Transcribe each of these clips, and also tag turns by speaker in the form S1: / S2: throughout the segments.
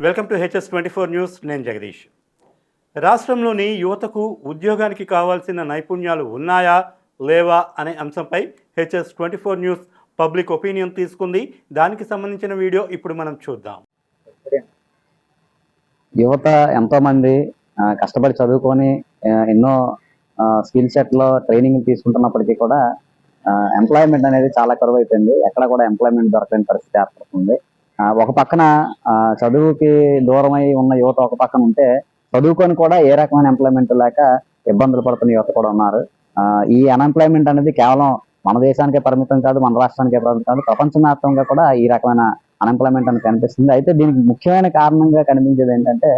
S1: Welcome to HS24 news. నేను జగదీష్. రాష్ట్రంలోని యువతకు ఉద్యోగానికి కావాల్సిన నైపుణ్యాలు ఉన్నాయా లేవా అనే అంశంపై HS24 న్యూస్ పబ్లిక్ ఒపీనియన్ తీసుకుంది. దానికి సంబంధించిన వీడియో ఇప్పుడు మనం చూద్దాం.
S2: యువత ఎంతోమంది కష్టపడి చదువుకొని ఎన్నో స్కిల్ సెట్లో ట్రైనింగ్ తీసుకుంటున్నప్పటికీ కూడా ఎంప్లాయ్మెంట్ అనేది చాలా కరువు అయిపోయింది. ఎక్కడ కూడా ఎంప్లాయ్మెంట్ దొరకని పరిస్థితి ఏర్పడుతుంది. ఒక పక్కన చదువుకి దూరమై ఉన్న యువత ఒక పక్కన ఉంటే, చదువుకొని కూడా ఏ రకమైన ఎంప్లాయ్మెంట్ లేక ఇబ్బందులు పడుతున్న యువత కూడా ఉన్నారు. ఈ అన్ఎంప్లాయ్మెంట్ అనేది కేవలం మన దేశానికే పరిమితం కాదు, మన రాష్ట్రానికే పరిమితం కాదు, ప్రపంచవ్యాప్తంగా కూడా ఈ రకమైన అన్ఎంప్లాయ్మెంట్ అనేది కనిపిస్తుంది. అయితే దీనికి ముఖ్యమైన కారణంగా కనిపించేది ఏంటంటే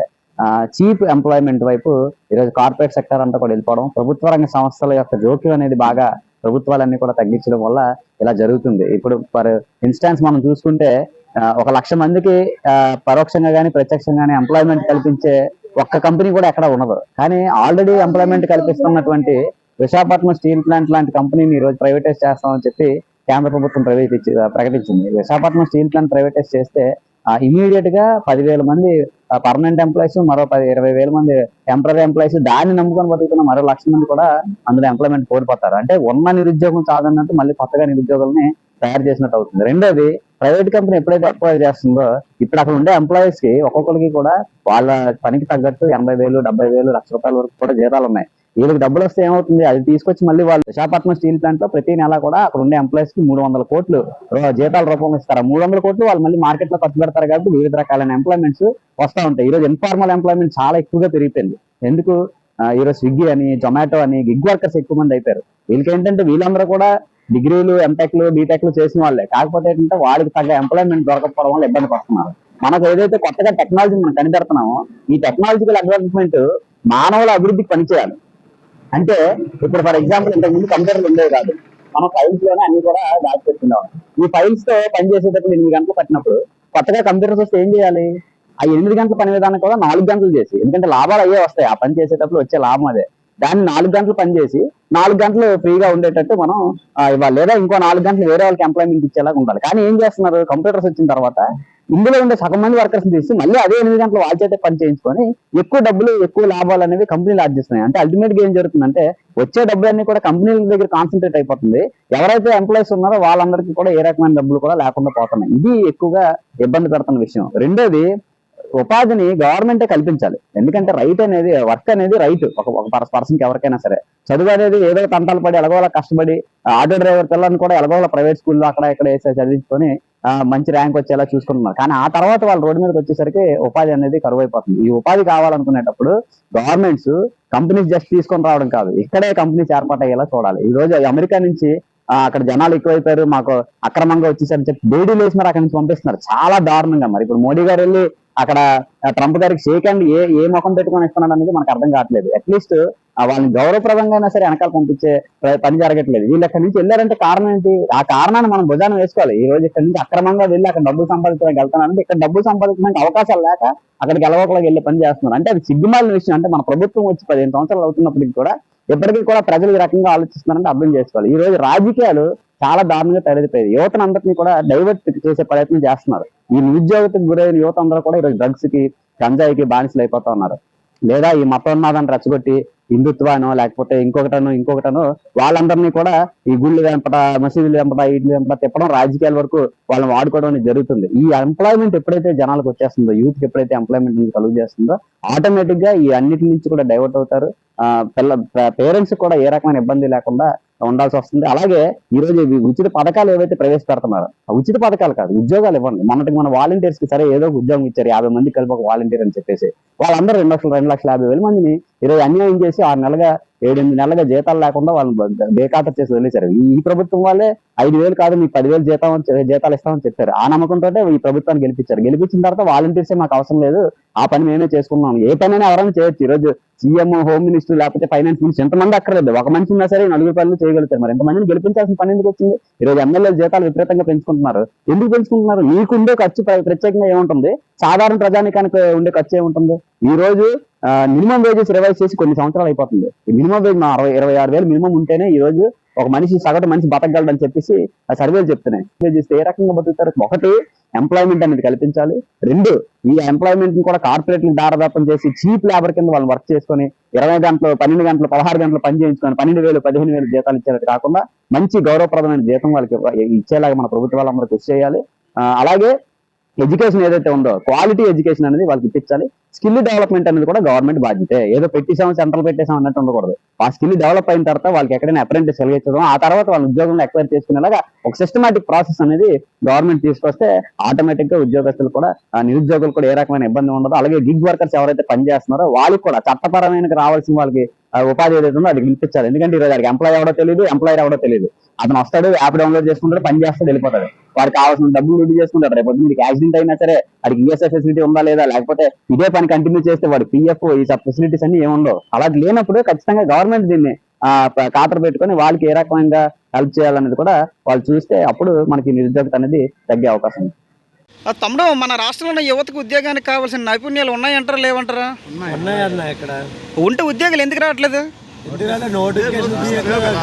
S2: చీప్ ఎంప్లాయ్మెంట్ వైపు ఈరోజు కార్పొరేట్ సెక్టర్ అంతా కూడా వెళ్ళిపోవడం, ప్రభుత్వ రంగ సంస్థల యొక్క జోక్యం అనేది బాగా ప్రభుత్వాలన్నీ కూడా తగ్గించడం వల్ల ఇలా జరుగుతుంది. ఇప్పుడు ఫర్ ఇన్స్టాన్స్ మనం చూసుకుంటే 1,00,000 మందికి పరోక్షంగా కానీ ప్రత్యక్షంగా కానీ ఎంప్లాయ్మెంట్ కల్పించే ఒక్క కంపెనీ కూడా ఎక్కడ ఉండదు. కానీ ఆల్రెడీ ఎంప్లాయ్మెంట్ కల్పిస్తున్నటువంటి విశాఖపట్నం స్టీల్ ప్లాంట్ లాంటి కంపెనీని ఈరోజు ప్రైవేటైజ్ చేస్తామని చెప్పి కేంద్ర ప్రభుత్వం ప్రకటించింది. విశాఖపట్నం స్టీల్ ప్లాంట్ ప్రైవేటైజ్ చేస్తే ఇమీడియట్ గా 10,000 మంది పర్మనెంట్ ఎంప్లాయీస్, మరో 20,000 మంది టెంపరీ ఎంప్లాయీస్, దాన్ని నమ్ముకొని బతుకుతున్న మరో 1,00,000 మంది కూడా అందులో ఎంప్లాయ్మెంట్ కోల్పోతారు. అంటే ఉన్న నిరుద్యోగం చాలన్నట్టు మళ్ళీ కొత్తగా నిరుద్యోగుల్ని తయారు చేసినట్టు అవుతుంది. రెండోది, ప్రైవేట్ కంపెనీ ఎప్పుడైతే అక్వైర్ చేస్తుందో ఇప్పుడు అక్కడ ఉండే ఎంప్లాయీస్ కి ఒక్కొక్కరికి కూడా వాళ్ళ పనికి తగ్గట్టు 80,000, 70,000, ₹1,00,000 వరకు కూడా జీతాలు ఉన్నాయి. వీళ్ళకి డబ్బులు వస్తే ఏమవుతుంది, అది తీసుకొచ్చి మళ్ళీ వాళ్ళు విశాఖపట్నం స్టీల్ ప్లాంట్ లో ప్రతి నెల కూడా అక్కడ ఉండే ఎంప్లాయీస్ కి 300 కోట్లు జీతాల రూపంలో ఇస్తారు. 300 కోట్లు వాళ్ళు మళ్ళీ మార్కెట్ లో ఖర్చు పెడతారు కాబట్టి వివిధ రకాలైన ఎంప్లాయ్మెంట్స్ వస్తూ ఉంటాయి. ఈరోజు ఇన్ఫార్మల్ ఎంప్లాయ్మెంట్ చాలా ఎక్కువగా పెరిగిపోయింది. ఎందుకు, ఈరోజు స్విగ్గీ అని, జొమాటో అని గిగ్ వర్కర్స్ ఎక్కువ మంది అయిపోయారు. వీళ్ళకి ఏంటంటే వీళ్ళందరూ కూడా డిగ్రీలు, ఎంటెక్లు, బీటెక్లు చేసిన వాళ్ళే. కాకపోతే ఏంటంటే వాళ్ళకి తగ్గ ఎంప్లాయ్మెంట్ దొరకపోవడం వల్ల ఇబ్బంది పడుతున్నారు. మనకు ఏదైతే కొత్తగా టెక్నాలజీ మనం కనిపెడుతున్నామో ఈ టెక్నాలజికల్ అడ్వాన్స్మెంట్ మానవుల అభివృద్ధికి పనిచేయాలి. అంటే ఇప్పుడు ఫర్ ఎగ్జాంపుల్ ఇంతకుముందు కంప్యూటర్లు ఉండేవి కాదు, మనం ఫైల్స్ లోనే అన్ని కూడా దాచిపెట్టుకున్నాం. ఈ ఫైల్స్ తో పనిచేసేటప్పుడు 8 గంటలు పట్టినప్పుడు కొత్తగా కంప్యూటర్స్ వస్తే ఏం చేయాలి, ఆ 8 గంటల పని విధానం కూడా 4 గంటలు చేసి, ఎందుకంటే లాభాలు అయ్యే వస్తాయి, ఆ పని చేసేటప్పుడు వచ్చే లాభం అదే, దాన్ని 4 గంటలు పని చేసి 4 గంటలు ఫ్రీగా ఉండేటట్టు మనం ఇవ్వాలి. లేదా ఇంకో 4 గంటలు వేరే వాళ్ళకి ఎంప్లాయ్మెంట్ ఇచ్చేలాగా ఉండాలి. కానీ ఏం చేస్తున్నారు, కంప్యూటర్స్ వచ్చిన తర్వాత ఇందులో ఉండే సగం మంది వర్కర్స్ తీసి మళ్ళీ అదే 8 గంటలు వాళ్ళ చేతే పని చేయించుకొని ఎక్కువ డబ్బులు, ఎక్కువ లాభాలు అనేవి కంపెనీలు ఆర్జిస్తున్నాయి. అంటే అల్టిమేట్ గా ఏం జరుగుతుందంటే వచ్చే డబ్బులన్నీ కూడా కంపెనీల దగ్గర కాన్సన్ట్రేట్ అయిపోతుంది. ఎవరైతే ఎంప్లాయీస్ ఉన్నారో వాళ్ళందరికీ కూడా ఏ రకమైన డబ్బులు కూడా లేకుండా పోతున్నాయి. ఇది ఎక్కువగా ఇబ్బంది పెడుతున్న విషయం. రెండోది, ఉపాధిని గవర్నమెంటే కల్పించాలి. ఎందుకంటే రైట్ అనేది, వర్క్ అనేది రైట్ ఒక పర్సన్కి ఎవరికైనా సరే. చదువు అనేది ఏదో తంటాలు పడి ఎలాగోలా కష్టపడి ఆటో డ్రైవర్ పిల్లల్ని కూడా ఎలాగోలా ప్రైవేట్ స్కూల్లో అక్కడ ఇక్కడ వేసే చదివించుకొని మంచి ర్యాంక్ వచ్చేలా చూసుకుంటున్నారు. కానీ ఆ తర్వాత వాళ్ళు రోడ్డు మీదకి వచ్చేసరికి ఉపాధి అనేది కరువు అయిపోతుంది. ఈ ఉపాధి కావాలనుకునేటప్పుడు గవర్నమెంట్స్ కంపెనీస్ జస్ట్ తీసుకొని రావడం కాదు, ఇక్కడే కంపెనీస్ ఏర్పాటయ్యేలా చూడాలి. ఈ రోజు అమెరికా నుంచి అక్కడ జనాలు ఎక్కువైపోయారు, మాకు అక్రమంగా వచ్చేసరి చెప్పి బేడీ లేసి మరి అక్కడి నుంచి పంపిస్తున్నారు చాలా దారుణంగా. మరి ఇప్పుడు మోడీ గారు వెళ్ళి అక్కడ ట్రంప్ గారికి షేక్ హ్యాండ్ ఏ ముఖం పెట్టుకొని ఇస్తున్నాడు అనేది మనకు అర్థం కావట్లేదు. అట్లీస్ట్ వాళ్ళని గౌరవప్రదంగా అయినా సరే వెనకాల పంపించే పని జరగట్లేదు. వీళ్ళు ఎక్కడి నుంచి వెళ్ళారంటే కారణం ఏంటి, ఆ కారణాన్ని మనం భుజాన్ని వేసుకోవాలి. ఈ రోజు ఇక్కడ నుంచి అక్రమంగా వెళ్ళి అక్కడ డబ్బులు సంపాదించడానికి వెళ్తున్నారంటే ఇక్కడ డబ్బులు సంపాదించడానికి అవకాశాలు లేక అక్కడికి ఎలవోకలకు వెళ్ళి పని చేస్తున్నారు. అంటే అది సిగ్గుమాలిన విషయం. అంటే మన ప్రభుత్వం వచ్చి 15 సంవత్సరాలు అవుతున్నప్పటికీ కూడా ఎప్పటికీ కూడా ప్రజలు ఈ రకంగా ఆలోచిస్తున్నారంటే అర్థం చేసుకోవాలి. ఈ రోజు రాజకీయాలు చాలా దారుణంగా తరలిపోయాయి. యువతను అందరినీ కూడా డైవర్ట్ చేసే ప్రయత్నం చేస్తున్నారు. ఈ నిరుద్యోగతకు గురైన యువత అందరూ కూడా ఈరోజు డ్రగ్స్ కి, గంజాయికి బానిసలు అయిపోతా ఉన్నారు. లేదా ఈ మతోన్మాదాన్ని రెచ్చగొట్టి హిందుత్వానో లేకపోతే ఇంకొకటనో వాళ్ళందరినీ కూడా ఈ గుళ్ళు వెంపట, మసీదులు వెంపట, వీటి వెంపట తిప్పడం, రాజకీయాల వరకు వాళ్ళని వాడుకోవడం అనేది జరుగుతుంది. ఈ ఎంప్లాయ్మెంట్ ఎప్పుడైతే జనాలకు వచ్చేస్తుందో, యూత్ కి ఎప్పుడైతే ఎంప్లాయ్మెంట్ కలుగు చేస్తుందో ఆటోమేటిక్ గా ఈ అన్నిటి నుంచి కూడా డైవర్ట్ అవుతారు. పేరెంట్స్ కూడా ఏ రకమైన ఇబ్బంది లేకుండా ఉండాల్సి వస్తుంది. అలాగే ఈ రోజు ఉచిత పథకాలు ఏవైతే ప్రవేశపెడుతున్నారో, ఉచిత పథకాలు కాదు, ఉద్యోగాలు ఇవ్వండి. మన వాలంటీర్స్ కి సరే ఏదో ఒక ఉద్యోగం ఇచ్చారు, 50 మంది కలిపి ఒక వాలంటీర్ అని చెప్పేసి వాళ్ళందరూ 2,50,000 మందిని ఈరోజు అన్యాయం చేసి 6 నెలలుగా 7-8 నెలలుగా జీతాలు లేకుండా వాళ్ళని బేఖాతరు చేసి వదిలేశారు. ఈ ప్రభుత్వం వాళ్ళే 5,000 కాదు మీకు 10,000 జీతాలు ఇస్తామని చెప్పారు. ఆ నమ్మకంతో ఈ ప్రభుత్వాన్ని గెలిపించిన తర్వాత వాలంటీర్సే మాకు అవసరం లేదు, ఆ పని మేమే చేసుకున్నాం. ఏ పనైనా ఎవరైనా చేయొచ్చు. ఈరోజు సీఎం, హోమ్ మినిస్టర్ లేకపోతే ఫైనాన్స్ మినిస్టర్ ఎంతమంది అక్కర్లేదు, ఒక మనిషి ఉన్నా సరే 4 పనులు చేయగలుగుతారు. మరి ఎంతమందిని గెలిపించాల్సిన పని ఎందుకు వచ్చింది? ఈరోజు ఎమ్మెల్యేల జీతాలు విపరీతంగా పెంచుకుంటున్నారు. ఎందుకు పెంచుకుంటున్నారు? మీకుండే ఖర్చు ప్రత్యేకంగా ఏముంటుంది, సాధారణ ప్రజానికానికి ఉండే ఖర్చు ఏముంటుంది? ఈ రోజు మినిమం వేజెస్ రివైజ్ చేసి కొన్ని సంవత్సరాలు అయిపోతుంది. ఈ మినిమం వేజ్ 26,000 మినిమం ఉంటేనే ఈ రోజు ఒక సగటు మనిషి బతకగలడని చెప్పేసి ఆ సర్వేలు చెప్తున్నాయి. సర్వే చేస్తే ఏ రకంగా బతుకుతారు? ఒకటి, ఎంప్లాయ్మెంట్ అనేది కల్పించాలి. రెండు, ఈ ఎంప్లాయ్మెంట్ ని కూడా కార్పొరేట్లకు దారదత్తం చేసి చీప్ లేబర్ కింద వాళ్ళు వర్క్ చేసుకొని 20 గంటలు 12 గంటలు 16 గంటలు పని చేయించుకొని 12,000 15,000 జీతాలు ఇచ్చేది కాకుండా మంచి గౌరవప్రదమైన జీతం వాళ్ళకి ఇచ్చేలాగా మన ప్రభుత్వ వాళ్ళందరూ కృషి చేయాలి. అలాగే ఎడ్యుకేషన్ ఏదైతే ఉందో క్వాలిటీ ఎడ్యుకేషన్ అనేది వాళ్ళకి ఇప్పించాలి. స్కిల్ డెవలప్మెంట్ అనేది కూడా గవర్నమెంట్ బాధ్యతే. ఏదో పెట్టేసాం సెంట్రల్ పెట్టేసాం అన్నట్టు ఉండకూడదు. ఆ స్కిల్ డెవలప్ అయిన తర్వాత వాళ్ళకి ఎక్కడైనా అప్రెంటిస్ కలిగించడం, ఆ తర్వాత వాళ్ళ ఉద్యోగంలో ఎక్వైర్ చేసుకునేలాగా ఒక సిస్టమాటిక్ ప్రాసెస్ అనేది గవర్నమెంట్ తీసుకొస్తే ఆటోమేటిక్ గా ఉద్యోగస్తులు కూడా నిరుద్యోగులు కూడా ఏ రకమైన ఇబ్బంది ఉండదు. అలాగే గిగ్ వర్కర్స్ ఎవరైతే పనిచేస్తున్నారో వాళ్ళకి కూడా చట్టపరమైన రావాల్సిన వాళ్ళకి ఉపాధి ఏదైతే ఉందో అది కల్పించాలి. ఎందుకంటే ఈరోజు వాడికి ఎంప్లాయ్ ఎవడో తెలియదు, ఎంప్లాయర్ ఎవడో తెలియదు. అతను వస్తాడు, యాప్ డౌన్లోడ్ చేసుకుంటాడు, పని చేస్తాడు, వెళ్ళిపోతాడు. వాడికి కావాల్సిన డబ్బులు రెడీ చేసుకుంటాడు. రేపు మీకు యాక్సిడెంట్ అయినా సరే వాడికి ఈఎస్ఐ ఫెసిలిటీ ఉందా లేదా, లేకపోతే ఇదే పని కంటిన్యూ చేస్తే వాడి పిఎఫ్ ఈ ఫెసిలిటీస్ అన్ని ఏముండవు. అలా లేనప్పుడు ఖచ్చితంగా గవర్నమెంట్ దీన్ని ఖాతరు పెట్టుకొని వాళ్ళకి ఏ రకంగా హెల్ప్ చేయాలనేది కూడా వాళ్ళు చూస్తే అప్పుడు మనకి నిరుద్యోగత అనేది తగ్గే అవకాశం ఉంది.
S3: తమ్ముడు, మన రాష్ట్రంలో యువతకు ఉద్యోగానికి కావాల్సిన నైపుణ్యాలు ఉన్నాయంటారా లేవంటారా?
S4: ఉన్నాయన్న. ఇక్కడ
S3: ఉంటే ఉద్యోగాలు ఎందుకు రావట్లేదు?
S4: ఎందుకంటే నోటిఫికేషన్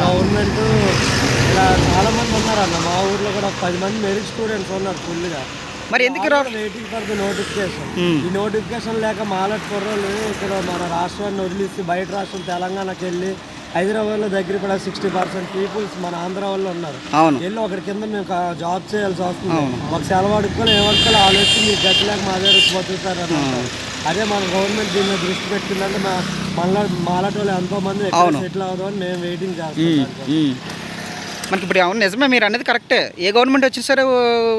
S4: గవర్నమెంట్ ఇలా చాలా మంది ఉన్నారన్న. మా ఊర్లో కూడా 10 మంది మెరిట్ స్టూడెంట్స్ ఉన్నారు ఫుల్గా.
S3: మరి ఎందుకు
S4: వెయిటింగ్ ఫర్ ది నోటిఫికేషన్. ఈ నోటిఫికేషన్ లేక మాలట్ కుర్రోళ్ళు ఇక్కడ మన రాష్ట్రాన్ని వదిలేసి బయట రాష్ట్రం తెలంగాణకి వెళ్ళి హైదరాబాద్లో దగ్గర కూడా 60% పీపుల్స్ మన ఆంధ్ర వాళ్ళు ఉన్నారు. వెళ్ళి ఒకరి కింద మేము జాబ్ చేయాల్సి వస్తుంది. ఒక సెలవు అడుక్కొని ఏమడుకోవాలి ఆలోచించి మీకు గట్టి లేక మా దగ్గర బతుకుతారు అని అంటారు. అదే మన గవర్నమెంట్ దీని మీద దృష్టి పెట్టిందంటే మాలాంటి వాళ్ళు ఎంతో మంది సెటిల్ అవుదాం అని మేము వెయిటింగ్ చేస్తాం.
S3: మనకి ఇప్పుడు అవును, నిజమే మీరు అనేది కరెక్టే. ఏ గవర్నమెంట్ వచ్చినా సరే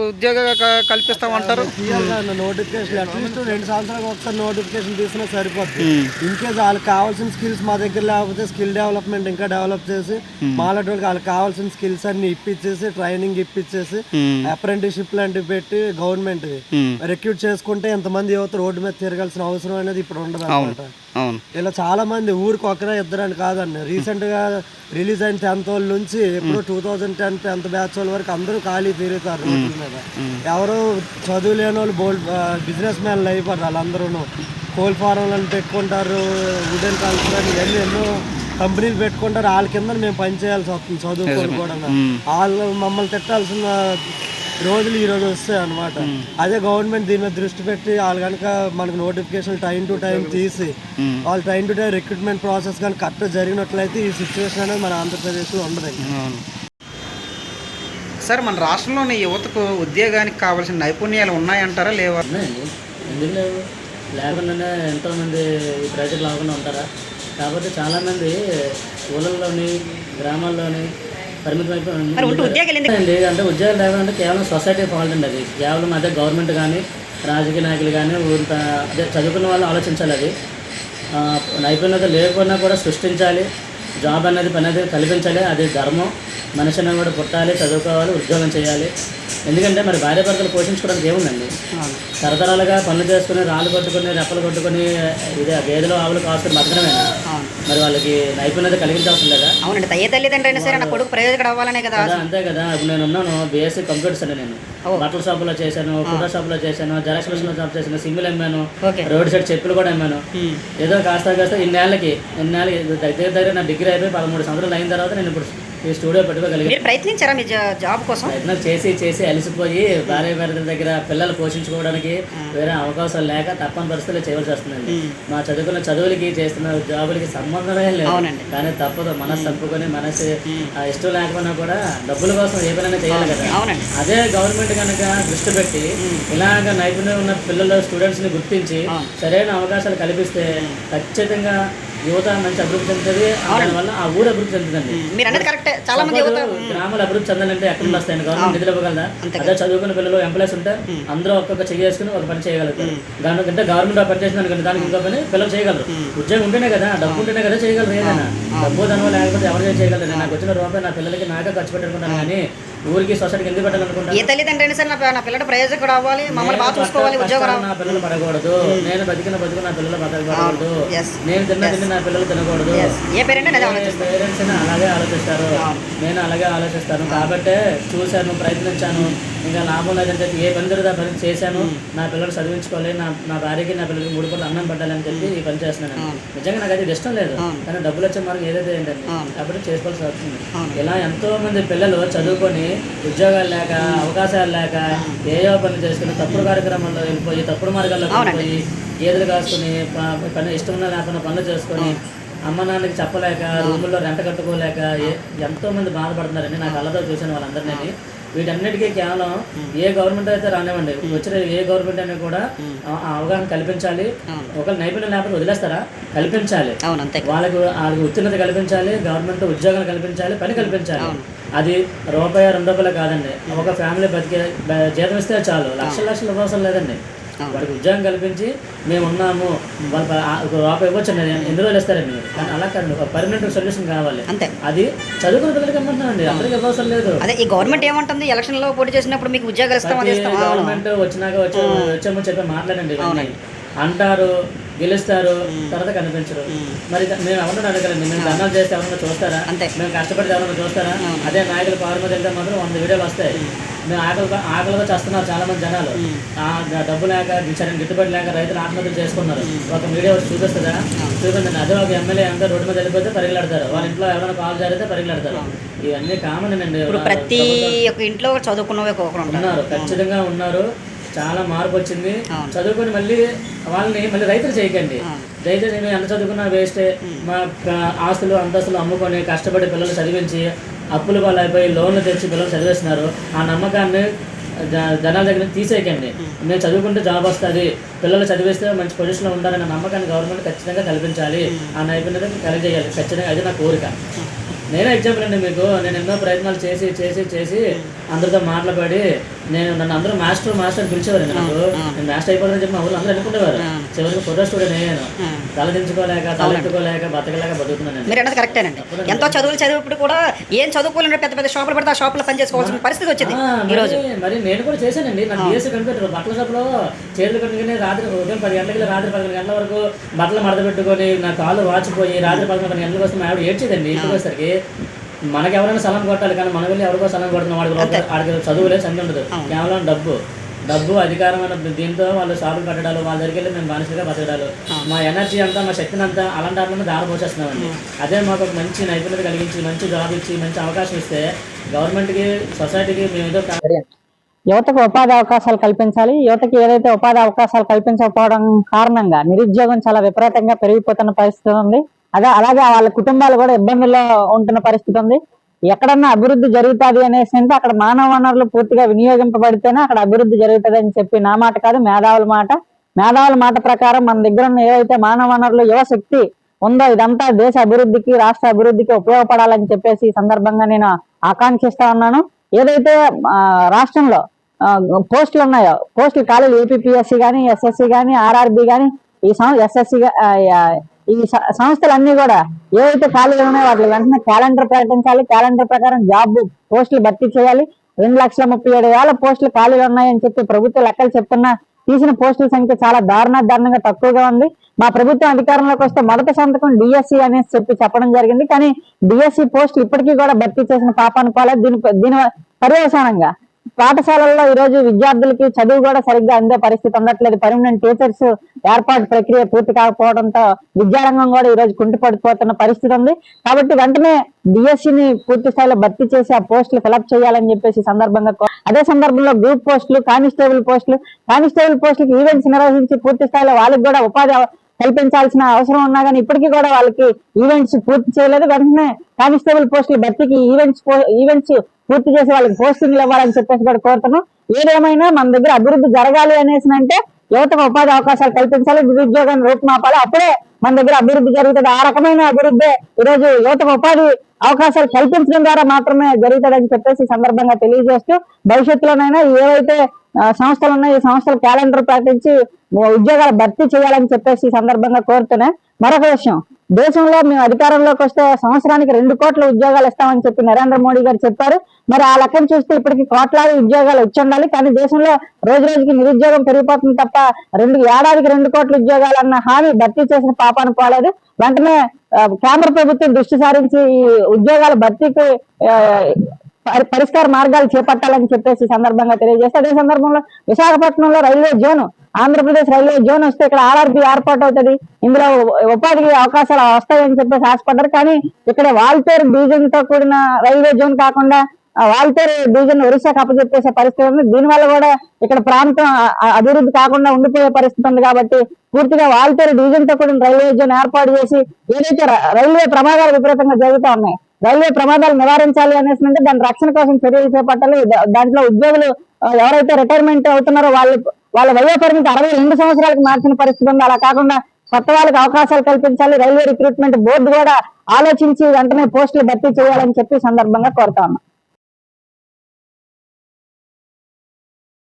S3: ఉద్యోగ కల్పిస్తామంటారు.
S4: నోటిఫికేషన్ అట్లీస్ట్ 2 సంవత్సరాలకు ఒకసారి నోటిఫికేషన్ తీసినా సరిపోద్ది. ఇంకేస్ వాళ్ళకి కావాల్సిన స్కిల్స్ మా దగ్గర లేకపోతే స్కిల్ డెవలప్మెంట్ ఇంకా డెవలప్ చేసి మాలాంటి వాళ్ళకి వాళ్ళకి కావాల్సిన స్కిల్స్ అన్ని ఇప్పించేసి ట్రైనింగ్ ఇప్పించేసి అప్రెంటిస్షిప్ లాంటివి పెట్టి గవర్నమెంట్ రిక్రూట్ చేసుకుంటే ఎంతమంది యువత రోడ్డు మీద తిరగాల్సిన అవసరం అనేది ఇప్పుడు ఉండదు అనమాట. ఇలా చాలా మంది ఊరికి ఒకరే ఇద్దరని కాదండి. రీసెంట్ గా రిలీజ్ అయిన 10th వాళ్ళ నుంచి ఇప్పుడు 2010 10th బ్యాచ్ వాళ్ళ వరకు అందరూ ఖాళీ తిరుగుతారు రోడ్ల మీద. ఎవరు చదువు లేని వాళ్ళు బిజినెస్ మ్యాన్లు అయిపోతారు. వాళ్ళందరూ కోల్ ఫారంలను పెట్టుకుంటారు, వుడెన్ కల్చర్ ఇవన్నీ ఎన్నో కంపెనీలు పెట్టుకుంటారు. వాళ్ళ కింద మేము పని చేయాల్సి వస్తుంది చదువుకొని కూడా. వాళ్ళు మమ్మల్ని తిట్టాల్సిన రోజులు ఈ రోజు వస్తాయి అనమాట. అదే గవర్నమెంట్ దీని మీద దృష్టి పెట్టి వాళ్ళు కనుక మనకు నోటిఫికేషన్ టైం టు టైం తీసి వాళ్ళు time to time recruitment process కానీ కరెక్ట్ జరిగినట్లయితే ఈ సిచ్యువేషన్ అనేది మన ఆంధ్రప్రదేశ్లో ఉండదు.
S3: సార్, మన రాష్ట్రంలోని యువతకు ఉద్యోగానికి కావాల్సిన నైపుణ్యాలు ఉన్నాయంటారా లేవా?
S5: ఎందుకు లేవు? లేకుండానే ఎంతోమంది ఈ ప్రజలు లాగా ఉంటారా? కాకపోతే చాలామంది ఊళ్ళల్లోని గ్రామాల్లోని పరిమితమైపోయింది. అంటే ఉద్యోగాలు లేవాలంటే కేవలం సొసైటీ ఫాల్ట్ అండి. అది కేవలం అదే గవర్నమెంట్ కానీ రాజకీయ నాయకులు కానీ అదే చదువుకున్న వాళ్ళు ఆలోచించాలి. అది నైపుణ్యత లేకుండా కూడా సృష్టించాలి. జాబ్ అనేది పని అనేది కల్పించాలి. అది ధర్మం. మనిషి అనేది కూడా పుట్టాలి, చదువుకోవాలి, ఉద్యోగం చేయాలి. ఎందుకంటే మరి భార్య భర్తలు పోషించుకోవడానికి ఏముందండి? తరతరాలుగా పనులు చేసుకుని రాళ్ళు కొట్టుకుని రెప్పలు కొట్టుకుని ఇదే గేదెలు ఆవులు కాసుకుని బతకడమేనా? మరి వాళ్ళకి నైపుణ్యత కలిగించాల్సింది కదా.
S6: అవునండి, తయ్య తల్లిదండ్రులైనా సరే నా కొడుకు ప్రయోజకుడు అవ్వాలనే కదా.
S5: అంతే కదా. ఇప్పుడు నేను ఉన్నాను బీఎస్సీ కంప్యూటర్స్ అని. నేను బట్టల షాపులో చేశాను, ఫోటో షాప్లో చేశాను, జెరాక్స్ మిషన్ లో జాబ్ చేశాను, సిమ్మిల్ అమ్మాను, రోడ్ సైడ్ చెప్పులు కూడా అమ్మాను. ఏదో కాస్త ఇన్నేళ్ళకి దగ్గర నా డిగ్రీ అయిపోయి 13 సంవత్సరాలు అయిన తర్వాత నేను ఇప్పుడు ఈ స్టూడియో పెట్టుకోగలిగాను.
S6: ప్రయత్నించారా మీ జాబ్ కోసం?
S5: ప్రయత్నం చేసి అలసిపోయి భార్య భర్తల దగ్గర పిల్లలు పోషించుకోవడానికి వేరే అవకాశాలు లేక తప్పని పరిస్థితులు చేయవలసి వస్తుందండి. మా చదువుకున్న చదువులకి చేస్తున్న జాబులకి సంబంధమే లేదు. కానీ తప్పదు, మనసు చంపుకొని మనసు ఇష్టం లేకపోయినా కూడా డబ్బుల కోసం ఏ పనైనా చేయాలి కదా. అదే గవర్నమెంట్ కనుక దృష్టి పెట్టి ఇలాగ నైపుణ్యం ఉన్న పిల్లలు స్టూడెంట్స్ ని గుర్తించి సరైన అవకాశాలు కల్పిస్తే ఖచ్చితంగా యువత మంచి అభివృద్ధి చెందుతుంది. దానివల్ల ఆ ఊరు అభివృద్ధి చెందుతుంది. గ్రామాలు అభివృద్ధి చెందాలంటే ఎక్కడ వస్తాయండి? గవర్నమెంట్ నిధులు ఇవ్వగలదా? అదే చదువుకున్న పిల్లలు ఎంప్లాయీస్ ఉంటే అందరూ ఒక్కొక్క చేసుకుని ఒక పని చేయగలుగుతారు. అంటే గవర్నమెంట్ పని చేసిన దానికి ఇంకో పని పిల్లలు చేయగలరు. ఉద్యోగం ఉంటేనే కదా, డబ్బు ఉంటేనే కదా చేయగలరు. ఏదైనా డబ్బు దానివల్ల లేకపోతే ఎవరు చేయగలరు? నాకు వచ్చిన రూపాయి నా పిల్లలకి నాకే ఖర్చు పెట్టుకుంటాను కానీ ఊరికి సొసైటీకి ఎందుకు పెట్టాలనుకుంటాను?
S6: ఏ తల్లిదండ్రి అయినా సరే నా పిల్లడు ప్రయోజకుడు అవ్వాలి, మమ్మల్ని బాగా చూసుకోవాలి, ఉద్యోగం
S5: నా పిల్లలు పడకూడదు, నేను బతికిన నా పిల్లలు బతకూడదు,
S6: Yes.
S5: నేను తిన్న నా పిల్లలు తినకూడదు.
S6: ఏ పేరెంట్ అనేది ఆలోచిస్తారు.
S5: పేరెంట్స్ అలాగే ఆలోచిస్తారు, నేను అలాగే ఆలోచిస్తాను. కాబట్టే చూశాను, ప్రయత్నించాను, ఇంకా లాభం లేదని చెప్పి ఏ పని దొరికితే ఆ పని చేశాను. నా పిల్లలు చదివించుకోవాలి, నా భార్యకి నా పిల్లలకి 3 పూటలు అన్నం పెట్టాలని చెప్పి ఈ పని చేస్తున్నాను. నిజంగా నాకు అది ఇష్టం లేదు, కానీ డబ్బులు వచ్చే మార్గం ఏదైతే ఏంటండి కాబట్టి చేసుకోవాల్సి వస్తుంది. ఇలా ఎంతో మంది పిల్లలు చదువుకొని ఉద్యోగాలు లేక, అవకాశాలు లేక ఏయో పనులు చేసుకుని తప్పుడు కార్యక్రమాల్లో వెళ్ళిపోయి, తప్పుడు మార్గాల్లో వెళ్ళిపోయి, గేదెలు కాసుకుని పని ఇష్టం ఉన్న లేకుండా పనులు చేసుకొని, అమ్మ నాన్నకి చెప్పలేక, రూముల్లో రెంట కట్టుకోలేక ఎంతో మంది బాధపడుతున్నారండి. నాకు కళ్ళతో చూసాను వాళ్ళందరినీ. వీటన్నిటికీ కేవలం ఏ గవర్నమెంట్ అయితే రానివ్వండి, వచ్చిన ఏ గవర్నమెంట్ అయినా కూడా అవగాహన కల్పించాలి. ఒకవేళ నైపుణ్యం లేకపోతే వదిలేస్తారా? కల్పించాలి. వాళ్ళకి ఉత్తీర్ణత కల్పించాలి, గవర్నమెంట్ ఉద్యోగాలు కల్పించాలి, పని కల్పించాలి. అది రూపాయి 2 రూపాయలు కాదండి. ఒక ఫ్యామిలీ బతికే జీతం ఇస్తే చాలు, లక్షల అవసరం లేదండి. వాడికి ఉద్యోగం కల్పించి మేము ఉన్నాము, వాళ్ళు ఒక రూపాయి ఇవ్వచ్చండి, ఎన్ని రోజులు ఇస్తారండి మీరు. కానీ అలా కాదండి, ఒక పర్మనెంట్ సొల్యూషన్ కావాలి. అది చదువుకున్న పిల్లలకి ఇవ్వమంటున్నానండి, అందరికీ ఇవ్వవసరం లేదు.
S6: అదే ఈ గవర్నమెంట్ ఏమంటుంది, ఎలక్షన్ లో పోటీ చేసినప్పుడు మీకు ఉద్యోగాలు ఇస్తాం,
S5: గవర్నమెంట్ వచ్చామో చెప్పి మాట్లాడండి అంటారు, గెలుస్తారు, తర్వాత కనిపించరు. మరి మేము ఎవరన్నా అడగలండి, మేము ధర్నాలు చేస్తే ఎవరన్నా చూస్తారా? మేము కష్టపడితే ఎవరన్నా చూస్తారా? అదే నాయకులు పవర్ మీద వెళ్తే మాత్రం 100 వీడియోలు వస్తాయి. మేము ఆకలితో చేస్తున్నారు చాలా మంది జనాలు, డబ్బు లేక గిట్టుబడి లేక రైతులు ఆత్మహత్యలు చేసుకున్నారు. ఒక వీడియో వచ్చి చూపిస్తుందా? చూపించండి. అదే ఒక ఎమ్మెల్యే అంతా రోడ్డు మీద వెళ్ళిపోతే పరిగెలాడతారు, వాళ్ళ ఇంట్లో ఎవరైనా కాల్ జరిగితే పరిగెలాడతారు. ఇవన్నీ కామన్ అండి.
S6: ప్రతి ఒక్క ఇంట్లో చదువుకున్నవే
S5: ఉన్నారు, ఖచ్చితంగా ఉన్నారు. చాలా మార్పు వచ్చింది. చదువుకొని మళ్ళీ వాళ్ళని రైతులు చేయకండి. దయచేసి నేను ఎంత చదువుకున్నా వేస్టే. మా ఆస్తులు అంతస్తులు అమ్ముకొని కష్టపడి పిల్లలు చదివించి అప్పుల పాలు అయిపోయి లోన్లు తెచ్చి పిల్లలు చదివేస్తున్నారు. ఆ నమ్మకాన్ని జనాల దగ్గర తీసేయకండి. నేను చదువుకుంటే జాబ్ వస్తుంది, పిల్లలు చదివిస్తే మంచి పొజిషన్లో ఉండాలనే నమ్మకాన్ని గవర్నమెంట్ ఖచ్చితంగా కల్పించాలి, ఆ నైపుణ్యత కలిగజేయాలి ఖచ్చితంగా. అది నా కోరిక. నేనే ఎగ్జాంపుల్ అండి మీకు. నేను ఎన్నో ప్రయత్నాలు చేసి చేసి చేసి అందరితో మాట్లాడి నన్ను అందరూ మాస్టర్ అని పిలిచేవారు. నాకు నేను మాస్టర్ అయిపోతానని చెప్పి మా ఊళ్ళో అందరూ అనుకునేవారు. చివరికి ఫోటో స్టూడెంట్ నేను తలదించుకోలేక, తలెత్తుకోలేక, బతకబతుకుతున్నాను.
S6: మీరు అన్నది కరెక్టేనండి. ఎంతో చదువులు చదివినప్పుడు కూడా ఏం చదువుకోలేంటే పెద్ద పెద్ద షాపులు పెడితే ఆ షాపులో పనిచేసుకోవాల్సిన పరిస్థితి వచ్చింది ఈ రోజు.
S5: మరి నేను కూడా చేశానండి. నాకు డిఎస్సీ కంప్యూటర్ బట్టల షాప్లో చేతులు కట్టుకుని రాత్రి ఉదయం 10 గంటలకి రాత్రి 11 గంటల వరకు బట్టలు మడత పెట్టుకొని నా కాళ్ళు వాచిపోయి రాత్రి 11 గంటలకు వస్తే మా ఆవిడ ఏడ్చేదండి. ఇంటికి వచ్చేసరికి మనకి ఎవరైనా సలం కొట్టాలి, కానీ మన వెళ్ళి ఎవరికో సలం కొడుతున్నాం. వాడికి చదువులే సంధి ఉండదు, కేవలం డబ్బు అధికారమైన దీంతో వాళ్ళు షాపులు కట్టడాలు, వాళ్ళ దగ్గరికి వెళ్ళి మేము బానిసలుగా బతకడాలు, మా ఎనర్జీ అంతా, మా శక్తిని అంతా అలాంటి వాటిని దారిపోసేస్తున్నామండి. అదే మాకు ఒక మంచి నైపుణ్యత కలిగించి, మంచి జాబ్ ఇచ్చి, మంచి అవకాశం ఇస్తే గవర్నమెంట్కి, సొసైటీకి మేము ఏదో
S7: యువతకు ఉపాధి అవకాశాలు కల్పించాలి. యువతకి ఏదైతే ఉపాధి అవకాశాలు కల్పించకపోవడం కారణంగా నిరుద్యోగం చాలా విపరీతంగా పెరిగిపోతున్న పరిస్థితి ఉంది. అలాగే వాళ్ళ కుటుంబాలు కూడా ఇబ్బందుల్లో ఉంటున్న పరిస్థితి ఉంది. ఎక్కడన్నా అభివృద్ధి జరుగుతుంది అనేసి అంటే అక్కడ మానవ వనరులు పూర్తిగా వినియోగింపబడితేనే అక్కడ అభివృద్ధి జరుగుతుంది అని చెప్పి నా మాట కాదు, మేధావుల మాట ప్రకారం మన దగ్గర ఉన్న ఏవైతే మానవ వనరులు, యువశక్తి ఉందో ఇదంతా దేశ అభివృద్ధికి, రాష్ట్ర అభివృద్ధికి ఉపయోగపడాలని చెప్పేసి ఈ సందర్భంగా నేను ఆకాంక్షిస్తా ఉన్నాను. ఏదైతే రాష్ట్రంలో పోస్టులు ఉన్నాయో, పోస్టులు ఖాళీలు ఏపీపీఎస్సీ కానీ, ఎస్ఎస్సి కానీ, ఆర్ఆర్బి కానీ, ఈ సంస్థలన్నీ కూడా ఏవైతే ఖాళీలు ఉన్నాయో వాటి వెంటనే క్యాలెండర్ ప్రకటించాలి. క్యాలెండర్ ప్రకారం జాబ్ పోస్టులు భర్తీ చేయాలి. 2,37,000 పోస్టులు ఖాళీలు ఉన్నాయని చెప్పి ప్రభుత్వ లెక్కలు చెప్తున్నా తీసిన పోస్టుల సంఖ్య చాలా దారుణంగా తక్కువగా ఉంది. మా ప్రభుత్వం అధికారంలోకి వస్తే మొదటి సంతకం డిఎస్సి అనేసి చెప్పడం జరిగింది. కానీ డిఎస్సి పోస్టులు ఇప్పటికీ కూడా భర్తీ చేసిన పాపాను పోలేదు. దీని పర్యవసానంగా పాఠశాలల్లో ఈరోజు విద్యార్థులకి చదువు కూడా సరిగ్గా అందే పరిస్థితి ఉండట్లేదు. పర్మనెంట్ టీచర్స్ ఏర్పాటు ప్రక్రియ పూర్తి కాకపోవడంతో విద్యారంగం కూడా ఈరోజు కుంటిపడిపోతున్న పరిస్థితి ఉంది. కాబట్టి వెంటనే డిఎస్సిని పూర్తి స్థాయిలో భర్తీ చేసి ఆ పోస్టులు ఫిలప్ చేయాలని చెప్పేసి సందర్భంగా, అదే సందర్భంలో గ్రూప్ పోస్టులు, కానిస్టేబుల్ పోస్టులకు ఈవెంట్స్ నిర్వహించి పూర్తి స్థాయిలో వాళ్ళకి కూడా ఉపాధి కల్పించాల్సిన అవసరం ఉన్నా కానీ ఇప్పటికీ కూడా వాళ్ళకి ఈవెంట్స్ పూర్తి చేయలేదు. వెంటనే కానిస్టేబుల్ పోస్టుల భర్తీకి ఈవెంట్స్ పూర్తి చేసి వాళ్ళకి పోస్టింగ్లు ఇవ్వాలని చెప్పేసి కూడా కోరుతున్నాం. ఏదేమైనా మన దగ్గర అభివృద్ధి జరగాలి అనేసి అంటే యువతకు ఉపాధి అవకాశాలు కల్పించాలి, నిరుద్యోగాన్ని రూపుమాపాలి. అప్పుడే మన దగ్గర అభివృద్ధి జరుగుతుంది. ఆ రకమైన అభివృద్ధి ఈరోజు యువతకు ఉపాధి అవకాశాలు కల్పించడం ద్వారా మాత్రమే జరుగుతుందని చెప్పేసి సందర్భంగా తెలియజేస్తూ, భవిష్యత్తులోనైనా ఏవైతే సంస్థలు ఉన్నాయో ఈ సంస్థల క్యాలెండర్ ప్రకటించి ఉద్యోగాలు భర్తీ చేయాలని చెప్పేసి సందర్భంగా కోరుతూనే, మరొక విషయం, దేశంలో మేము అధికారంలోకి వస్తే సంవత్సరానికి 2 కోట్ల ఉద్యోగాలు ఇస్తామని చెప్పి నరేంద్ర మోడీ గారు చెప్పారు. మరి ఆ లెక్కను చూస్తే ఇప్పటికి కోట్లాది ఉద్యోగాలు వచ్చి ఉండాలి. కానీ దేశంలో రోజు రోజుకి నిరుద్యోగం పెరిగిపోతుంది తప్ప ఏడాదికి 2 కోట్ల ఉద్యోగాలు అన్న హామీ భర్తీ చేసిన పాపాను పోలేదు. వెంటనే కేంద్ర ప్రభుత్వం దృష్టి సారించి ఈ ఉద్యోగాల భర్తీకి పరిష్కార మార్గాలు చేపట్టాలని చెప్పేసి సందర్భంగా తెలియజేస్తే, అదే సందర్భంలో విశాఖపట్నంలో railway zone, Andhra Pradesh railway zone వస్తే ఇక్కడ ఆర్ఆర్బీ ఏర్పాటు అవుతుంది, ఇందులో ఉపాధికి అవకాశాలు వస్తాయని చెప్పేసి ఆశపడ్డారు. కానీ ఇక్కడ వాల్తేరు డివిజన్ తో కూడిన రైల్వే జోన్ కాకుండా వాల్తేరు డివిజన్ ఒరిస్సాకు అప్పచెప్పేసే పరిస్థితి ఉంది. దీనివల్ల కూడా ఇక్కడ ప్రాంతం అభివృద్ధి కాకుండా ఉండిపోయే పరిస్థితి ఉంది. కాబట్టి పూర్తిగా వాల్తేరు డివిజన్ తో కూడిన రైల్వే జోన్ ఏర్పాటు చేసి ఏదైతే రైల్వే ప్రమాదాలు విపరీతంగా జరుగుతూ ఉన్నాయి, రైల్వే ప్రమాదాలు నివారించాలి అనేసి అంటే దాని రక్షణ కోసం చర్యలు చేపట్టాలి. దాంట్లో ఉద్యోగులు ఎవరైతే రిటైర్మెంట్ అవుతున్నారో వాళ్ళ వయో పరిమితి 62 సంవత్సరాలకు మార్చిన పరిస్థితి ఉంది. అలా కాకుండా కొత్త వాళ్ళకి అవకాశాలు కల్పించాలి. రైల్వే రిక్రూట్మెంట్ బోర్డు కూడా ఆలోచించి వెంటనే పోస్టులు భర్తీ చేయాలని చెప్పి సందర్భంగా కోరుతా ఉన్నాం.